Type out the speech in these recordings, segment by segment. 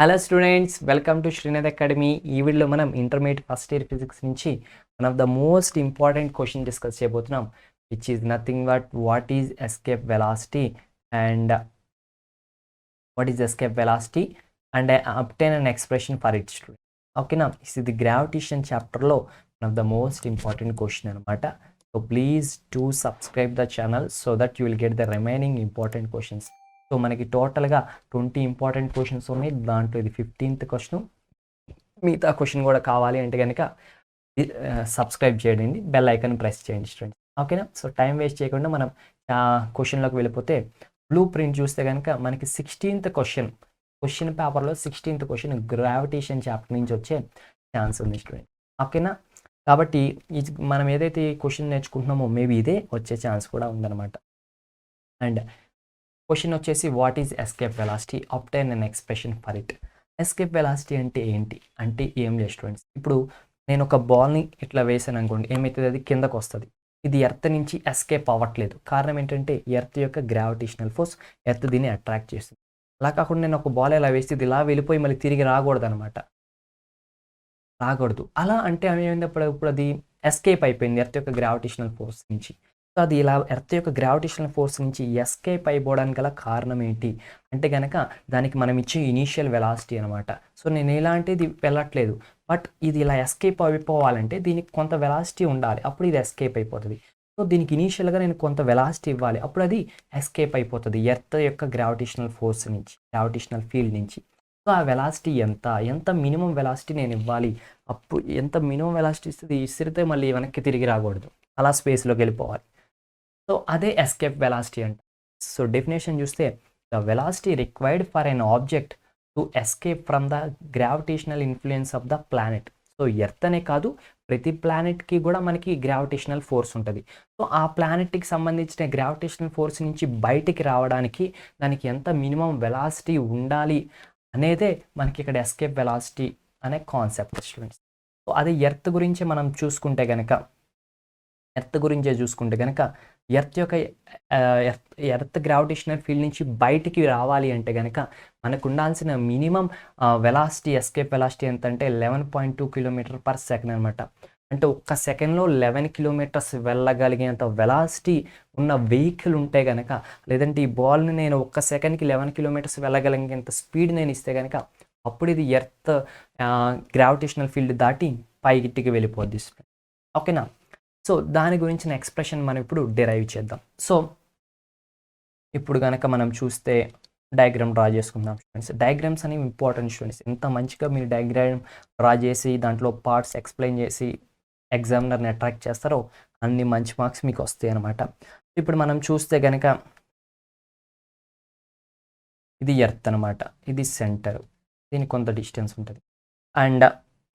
Hello students, welcome to Srinath academy. ఈ వీడియోలో మనం ఇంటర్మీడియట్ ఫస్ట్ ఇయర్ ఫిజిక్స్ నుంచి one of the most important question discuss చేయబోతున్నాం, which is nothing but what is escape velocity and obtain an expression for it student. ఓకేనా, ఇది gravitation చాప్టర్లో one of the most important question అనమాట. So please to subscribe the channel so that you will get the remaining important questions. So మనకి టోటల్గా 20 important questions ఉన్నాయి. దాంట్లో ఇది 15th question. మిగతా క్వశ్చన్ కూడా కావాలి అంటే కనుక సబ్స్క్రైబ్ చేయండి, బెల్ ఐకాన్ ప్రెస్ చేయండి స్టూడెంట్స్. ఓకేనా, సో టైం వేస్ట్ చేయకుండా మనం క్వశ్చన్లోకి వెళ్ళిపోతే, బ్లూ ప్రింట్ చూస్తే కనుక మనకి 16th క్వశ్చన్ పేపర్లో 16th క్వశ్చన్ గ్రావిటేషన్ చాప్టర్ నుంచి వచ్చే ఛాన్స్ ఉంది స్టూడెంట్. ఓకేనా, కాబట్టి మనం ఏదైతే క్వశ్చన్ నేర్చుకుంటున్నామో మేబీ ఇదే వచ్చే ఛాన్స్ కూడా ఉందన్నమాట. అండ్ క్వశ్చన్ వచ్చేసి what is escape velocity, obtain an expression for it. Escape velocity అంటే ఏంటి అంటే ఏం లేదు స్టూడెంట్స్. ఇప్పుడు నేను ఒక బాల్ని ఇట్లా వేసాను అనుకోండి, ఏమవుతుంది, అది కిందకు వస్తుంది. ఇది ఎర్త్ నుంచి ఎస్కేప్ అవ్వట్లేదు. కారణం ఏంటంటే ఎర్త్ యొక్క గ్రావిటేషనల్ ఫోర్స్ ఎర్త్ దీన్ని అట్రాక్ట్ చేస్తుంది. అలా కాకుండా నేను ఒక బాల్ ఇలా వేస్తే ఇది ఇలా వెళ్ళిపోయి మళ్ళీ తిరిగి రాకూడదు అనమాట, రాకూడదు. అలా అంటే ఏమైనప్పుడు ఇప్పుడు అది ఎస్కేప్ అయిపోయింది ఎర్త్ యొక్క గ్రావిటేషనల్ ఫోర్స్ నుంచి. సో అది ఇలా ఎర్త్ యొక్క గ్రావిటేషనల్ ఫోర్స్ నుంచి ఎస్కేప్ అయిపోవడానికి గల కారణం ఏంటి అంటే కనుక దానికి మనం ఇచ్చే ఇనీషియల్ వెలాసిటీ అనమాట. సో నేను ఇలాంటిది వెళ్ళట్లేదు, బట్ ఇది ఇలా ఎస్కేప్ అయిపోవాలంటే దీనికి కొంత వెలాసిటీ ఉండాలి, అప్పుడు ఇది ఎస్కేప్ అయిపోతుంది. సో దీనికి ఇనీషియల్గా నేను కొంత వెలాసిటీ ఇవ్వాలి, అప్పుడు అది ఎస్కేప్ అయిపోతుంది ఎర్త్ యొక్క గ్రావిటేషనల్ ఫోర్స్ నుంచి, గ్రావిటేషనల్ ఫీల్డ్ నుంచి. సో ఆ వెలాసిటీ ఎంత మినిమం వెలాసిటీ నేను ఇవ్వాలి, అప్పుడు ఎంత మినిమం వెలాసిటీ ఇస్తుంది, ఇసిరితే మళ్ళీ వెనక్కి తిరిగి రాకూడదు, అలా స్పేస్లోకి వెళ్ళిపోవాలి. సో అదే ఎస్కేప్ వెలాసిటీ అంట. సో డెఫినేషన్ చూస్తే, the velocity required for an object to escape from the gravitational influence of the planet. So earth అనే కాదు, ప్రతి ప్లానెట్కి కూడా మనకి గ్రావిటేషనల్ ఫోర్స్ ఉంటుంది. సో ఆ ప్లానెట్కి సంబంధించిన గ్రావిటేషనల్ ఫోర్స్ నుంచి బయటికి రావడానికి దానికి ఎంత మినిమం వెలాసిటీ ఉండాలి అనేదే మనకి ఇక్కడ ఎస్కేప్ వెలాసిటీ అనే కాన్సెప్ట్ స్టూడెంట్స్. సో అది ఎర్త్ గురించి మనం చూసుకుంటే కనుక, ఎర్త్ గ్రావిటేషనల్ ఫీల్డ్ నుంచి బయటికి రావాలి అంటే కనుక మనకు ఉండాల్సిన మినిమం వెలాసిటీ, ఎస్కేప్ వెలాసిటీ ఎంత అంటే 11.2 km/s అనమాట. అంటే ఒక్క సెకండ్లో 11 కిలోమీటర్స్ వెళ్ళగలిగేంత వెలాసిటీ ఉన్న వెహికల్ ఉంటే కనుక, లేదంటే ఈ బాల్ని నేను ఒక్క సెకండ్కి 11 కిలోమీటర్స్ వెళ్ళగలిగేంత స్పీడ్ నేను ఇస్తే కనుక, అప్పుడు ఇది ఎర్త్ గ్రావిటేషనల్ ఫీల్డ్ దాటి పైకి వెళ్ళిపోద్ది. ఓకేనా, సో దాని గురించిన ఎక్స్ప్రెషన్ మనం ఇప్పుడు డిరైవ్ చేద్దాం. సో ఇప్పుడు కనుక మనం చూస్తే డయాగ్రామ్ డ్రా చేసుకుందాం స్టూడెంట్స్. డయాగ్రామ్స్ అనేవి ఇంపార్టెంట్ స్టూడెంట్స్. ఎంత మంచిగా మీరు డయాగ్రామ్ డ్రా చేసి దాంట్లో పార్ట్స్ ఎక్స్ప్లెయిన్ చేసి ఎగ్జామినర్ని అట్రాక్ట్ చేస్తారో అన్ని మంచి మార్క్స్ మీకు వస్తాయి అనమాట. ఇప్పుడు మనం చూస్తే కనుక ఇది ఎర్త్ అనమాట, ఇది సెంటర్, దీనికి కొంత డిస్టెన్స్ ఉంటుంది. అండ్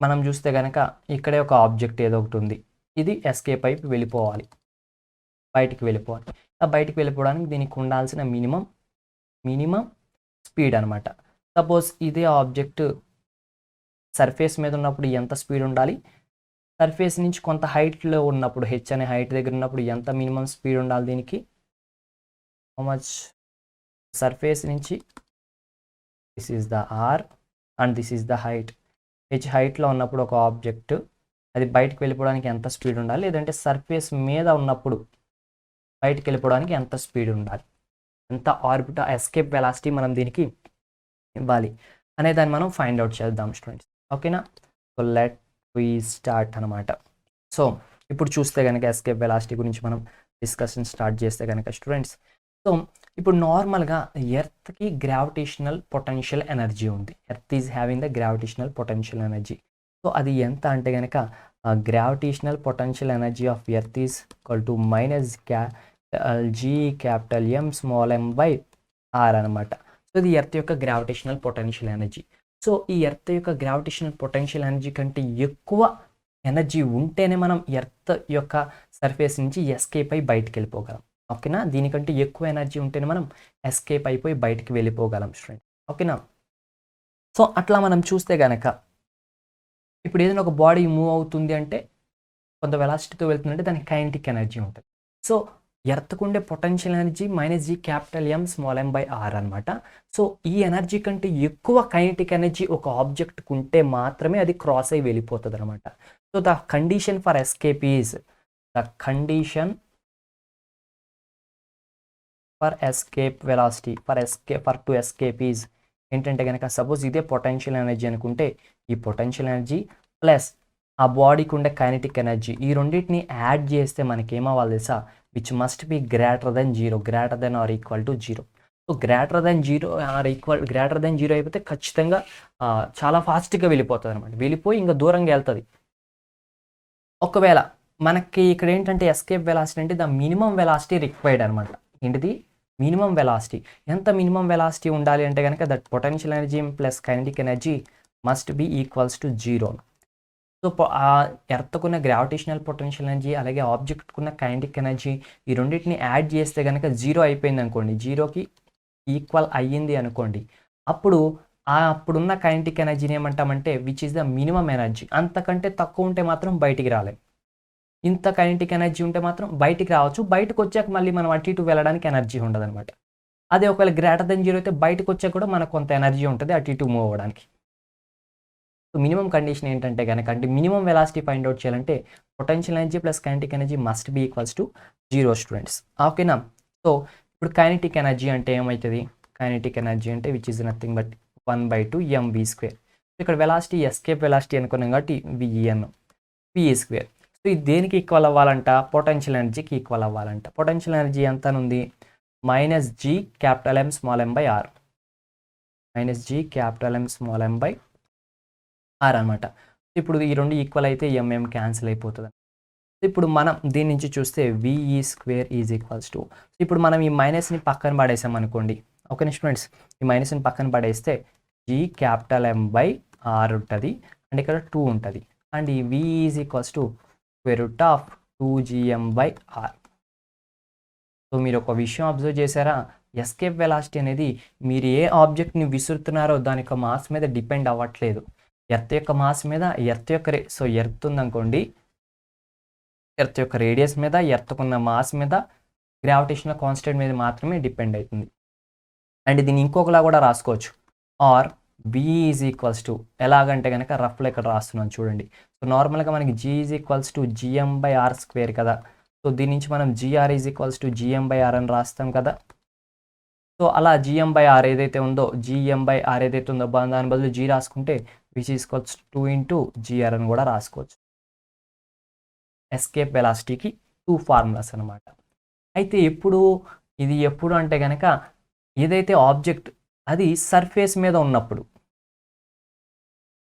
మనం చూస్తే కనుక ఇక్కడే ఒక ఆబ్జెక్ట్ ఏదో ఒకటి ఉంది, ఇది ఎస్కేప్ అయిపోయి వెళ్ళిపోవాలి, బయటికి వెళ్ళిపోవాలి. ఆ బయటికి వెళ్ళిపోవడానికి దీనికి ఉండాల్సిన మినిమం స్పీడ్ అనమాట. సపోజ్ ఇదే ఆబ్జెక్ట్ సర్ఫేస్ మీద ఉన్నప్పుడు ఎంత స్పీడ్ ఉండాలి, సర్ఫేస్ నుంచి కొంత హైట్లో ఉన్నప్పుడు, హెచ్ అనే హైట్ దగ్గర ఉన్నప్పుడు ఎంత మినిమం స్పీడ్ ఉండాలి దీనికి, హౌ మచ్ సర్ఫేస్ నుంచి, this is the R and this is the height. H హైట్లో ఉన్నప్పుడు ఒక ఆబ్జెక్ట్ అది బయటకు వెళ్ళిపోవడానికి ఎంత స్పీడ్ ఉండాలి, లేదంటే సర్ఫేస్ మీద ఉన్నప్పుడు బయటకు వెళ్ళిపోవడానికి ఎంత స్పీడ్ ఉండాలి, ఎంత ఆర్బిటల్ ఎస్కేప్ వెలాసిటీ మనం దీనికి ఇవ్వాలి అనే దాన్ని మనం ఫైండ్ అవుట్ చేద్దాం స్టూడెంట్స్. ఓకేనా, సో లెట్ వి స్టార్ట్ అనమాట. సో ఇప్పుడు చూస్తే కనుక ఎస్కేప్ వెలాసిటీ గురించి మనం డిస్కషన్ స్టార్ట్ చేస్తే కనుక స్టూడెంట్స్, సో ఇప్పుడు నార్మల్గా ఎర్త్కి గ్రావిటేషనల్ పొటెన్షియల్ ఎనర్జీ ఉంది. Earth is having the gravitational potential energy. So అది ఎంత అంటే కనుక gravitational potential energy of earth is equal to -G(M)(m)/r అనమాట. సో ఇది ఎర్త్ యొక్క గ్రావిటేషనల్ పొటెన్షియల్ ఎనర్జీ. సో ఈ ఎర్త్ యొక్క గ్రావిటేషనల్ పొటెన్షియల్ ఎనర్జీ కంటే ఎక్కువ ఎనర్జీ ఉంటేనే మనం ఎర్త్ యొక్క సర్ఫేస్ నుంచి ఎస్కేప్ అయి బయటికి వెళ్ళిపోగలం. ఓకేనా, దీనికంటే ఎక్కువ ఎనర్జీ ఉంటేనే మనం ఎస్కేప్ అయిపోయి బయటికి వెళ్ళిపోగలం స్టూడెంట్. ఓకేనా, సో అట్లా మనం చూస్తే కనుక ఇప్పుడు ఏదైనా ఒక బాడీ మూవ్ అవుతుంది అంటే కొంత వెలాసిటీతో వెళ్తుందంటే దానికి కైనెటిక్ ఎనర్జీ ఉంటుంది. సో ఎర్త్కు ఉండే potential energy minus G capital M small M by R అనమాట. సో ఈ ఎనర్జీ కంటే ఎక్కువ కైనెటిక్ ఎనర్జీ ఒక ఆబ్జెక్ట్కి ఉంటే మాత్రమే అది క్రాస్ అయ్యి వెళ్ళిపోతుంది అనమాట. So the condition for escape is for escape velocity for to escape is ఏంటంటే కనుక సపోజ్ ఇదే పొటెన్షియల్ ఎనర్జీ అనుకుంటే ఈ పొటెన్షియల్ ఎనర్జీ ప్లస్ ఆ బాడీకి ఉండే కైనెటిక్ ఎనర్జీ ఈ రెండింటిని యాడ్ చేస్తే మనకి ఏమవ్వాలి తెలుసా, which must be greater than zero, greater than or equal to zero. So greater than zero అయిపోతే ఖచ్చితంగా చాలా ఫాస్ట్గా వెళ్ళిపోతుంది అనమాట. వెళ్ళిపోయి ఇంకా దూరంగా వెళ్తుంది. ఒకవేళ మనకి ఇక్కడ ఏంటంటే ఎస్కేప్ వెలాసిటీ అంటే ద మినిమం వెలాసిటీ రిక్వైర్డ్ అనమాట. ఏంటిది మినిమం వెలాసిటీ. ఎంత మినిమం వెలాసిటీ ఉండాలి అంటే కనుక that potential energy plus kinetic energy must be equals to zero. So ఆ ఎర్త్కున్న గ్రావిటేషనల్ పొటెన్షియల్ ఎనర్జీ అలాగే ఆబ్జెక్ట్కున్న కైనెటిక్ ఎనర్జీ ఈ రెండింటిని యాడ్ చేస్తే కనుక జీరో అయిపోయింది అనుకోండి, జీరోకి ఈక్వల్ అయ్యింది అనుకోండి, అప్పుడు అప్పుడున్న కైనెటిక్ ఎనర్జీని ఏమంటామంటే which is the minimum energy. అంతకంటే తక్కువ ఉంటే మాత్రం బయటికి రాలేం. ఇంత కైనెటిక్ ఎనర్జీ ఉంటే మాత్రం బయటికి రావచ్చు. బయటకు వచ్చాక మళ్ళీ మనం అటు ఇటు వెళ్ళడానికి ఎనర్జీ ఉండదు అనమాట. అదే ఒకవేళ గ్రేటర్ దెన్ జీరో అయితే బయటకు వచ్చాక కూడా మనకు కొంత ఎనర్జీ ఉంటుంది అటు ఇటు మూవ్ అవ్వడానికి. సో మినిమం కండిషన్ ఏంటంటే కనుక అంటే మినిమం వెలాసిటీ ఫైండ్ అవుట్ చేయాలంటే potential energy plus kinetic energy must be equals to zero students. ఓకేనా. సో ఇప్పుడు కైనెటిక్ ఎనర్జీ అంటే ఏమవుతుంది, కైనెటిక్ ఎనర్జీ అంటే which is nothing but 1/2 mv². ఇక్కడ వెలాసిటీ ఎస్కేప్ వెలాసిటీ అనుకున్నాం కాబట్టి vn v². సో ఇది దేనికి ఈక్వల్ అవ్వాలంట, పొటెన్షియల్ ఎనర్జీకి ఈక్వల్ అవ్వాలంట. పొటెన్షియల్ ఎనర్జీ ఎంత ఉంది, minus G capital M small M by R, minus G capital M small M by R అనమాట. ఇప్పుడు ఈ రెండు ఈక్వల్ అయితే ఎంఎం క్యాన్సిల్ అయిపోతుంది. ఇప్పుడు మనం దీని నుంచి చూస్తే VE² ఈజ్ ఈక్వల్స్ టు, ఇప్పుడు మనం ఈ మైనస్ని పక్కన పడేసాం అనుకోండి. ఓకే స్టూడెంట్స్, ఈ మైనస్ని పక్కన పడేస్తే G capital M by R ఉంటుంది అండ్ ఇక్కడ 2 ఉంటుంది అండ్ ఈ V is equals to square root of 2gm by R. So మీరు ఒక విషయం అబ్జర్వ్ చేశారా, ఎస్కేప్ వెలాసిటీ అనేది మీరు ఏ ఆబ్జెక్ట్ని విసురుతున్నారో దాని యొక్క మాస్ మీద డిపెండ్ అవ్వట్లేదు. ఎర్త్ యొక్క మాస్ మీద, ఎర్త్ యొక్క ఎర్త్ ఉందనుకోండి, ఎర్త్ యొక్క రేడియస్ మీద, ఎర్త్కున్న మాస్ మీద, గ్రావిటేషనల్ కాన్స్టెంట్ మీద మాత్రమే డిపెండ్ అవుతుంది. అండ్ దీన్ని ఇంకొకలా కూడా రాసుకోవచ్చు, or V is equals to, ఎలాగంటే కనుక రఫ్లో ఇక్కడ రాస్తున్నాను చూడండి. సో నార్మల్గా మనకి G is equals to GM by R square కదా. సో దీని నుంచి మనం GR is equals to GM by R అని రాస్తాం కదా. సో అలా GM బై ఆర్ ఏదైతే ఉందో, GM బై ఆర్ ఏదైతే ఉందో దాని బదులు G రాసుకుంటే విచ్ ఈక్వల్స్ 2 into GR అని కూడా రాసుకోవచ్చు. ఎస్కేప్ వెలాసిటీకి 2 ఫార్ములాస్ అనమాట. అయితే ఎప్పుడు అంటే కనుక ఏదైతే ఆబ్జెక్ట్ అది సర్ఫేస్ మీద ఉన్నప్పుడు,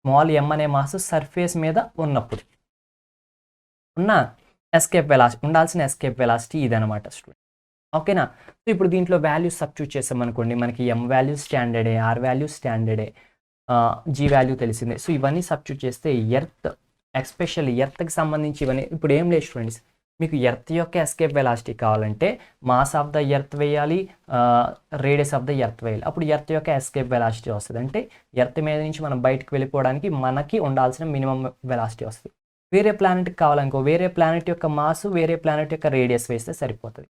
స్మాల్ m అనే మాస్ సర్ఫేస్ మీద ఉన్నప్పుడు ఉండాల్సిన ఎస్కేప్ వెలాసిటీ ఇదనమాట స్టూడెంట్. ఓకేనా. సో ఇప్పుడు దీంట్లో వాల్యూస్ సబ్స్టిట్యూట్ చేసాం అనుకోండి, మనకి m వాల్యూ స్టాండర్డే, r వాల్యూ స్టాండర్డే, g వాల్యూ తెలిసిందే. సో ఇవన్నీ సబ్స్టిట్యూట్ చేస్తే ఎస్పెషల్లీ ఎర్త్కి సంబంధించి ఇవన్నీ ఇప్పుడు ఏం లేదు స్టూడెంట్స్, మీకు ఎర్త్ యొక్క ఎస్కేప్ వెలాసిటీ కావాలంటే మాస్ ఆఫ్ ద ఎర్త్ వేయాలి, రేడియస్ ఆఫ్ ద ఎర్త్ వేయాలి. అప్పుడు ఎర్త్ యొక్క ఎస్కేప్ వెలాసిటీ వస్తుంది. అంటే ఎర్త్ మీద నుంచి మనం బయటకు వెళ్ళిపోవడానికి మనకి ఉండాల్సిన మినిమం వెలాసిటీ వస్తుంది. వేరే ప్లానెట్కి కావాలనుకో, వేరే ప్లానెట్ యొక్క మాస్, వేరే ప్లానెట్ యొక్క రేడియస్ వేస్తే సరిపోతుంది.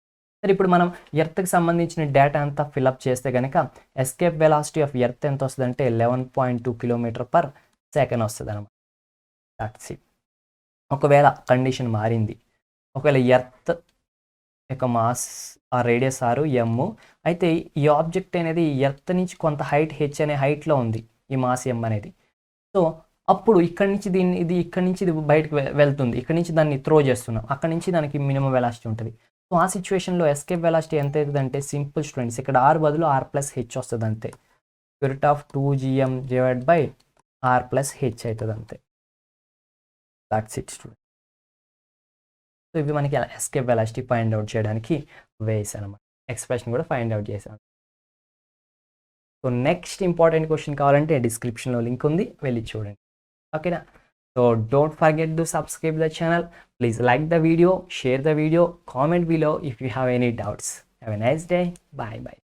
సరే, ఇప్పుడు మనం ఎర్త్కి సంబంధించిన డేటా అంతా ఫిల్అప్ చేస్తే కనుక ఎస్కేప్ వెలాసిటీ ఆఫ్ ఎర్త్ ఎంత వస్తుంది అంటే 11.2 km/s వస్తుంది అనమాట. That's it. ఒకవేళ కండిషన్ మారింది, ఒకవేళ ఎర్త్ యొక్క మాస్ ఆ రేడియస్ ఆరు m, అయితే ఈ ఆబ్జెక్ట్ అనేది ఎర్త్ నుంచి కొంత హైట్ h అనే హైట్లో ఉంది ఈ మాస్ m అనేది. సో అప్పుడు ఇక్కడి నుంచి ఇది బయటకు వెళ్తుంది, ఇక్కడి నుంచి దాన్ని త్రో చేస్తున్నాం, అక్కడి నుంచి దానికి మినిమం వెలాసిటీ ఉంటుంది. సో ఆ సిచ్యువేషన్లో ఎస్కేప్ వెలాసిటీ ఎంత అవుతుంది అంటే సింపుల్ స్టూడెంట్స్, ఇక్కడ r బదులు r+h వస్తుంది అంతే. Square of 2gm divide by r+h అవుతుంది అంతే. That's it student. సో ఇవి మనకి ఎస్కేప్ వెలాసిటీ ఫైండ్ అవుట్ చేయడానికి వేస్ అనమాట. ఎక్స్ప్రెషన్ కూడా ఫైండ్ అవుట్ చేసాం. సో నెక్స్ట్ ఇంపార్టెంట్ క్వశ్చన్ కావాలంటే డిస్క్రిప్షన్లో లింక్ ఉంది, వెళ్ళి చూడండి. ఓకేనా. So don't forget to subscribe the channel. Please like the video, share the video, comment below if you have any doubts. Have a nice day. Bye bye.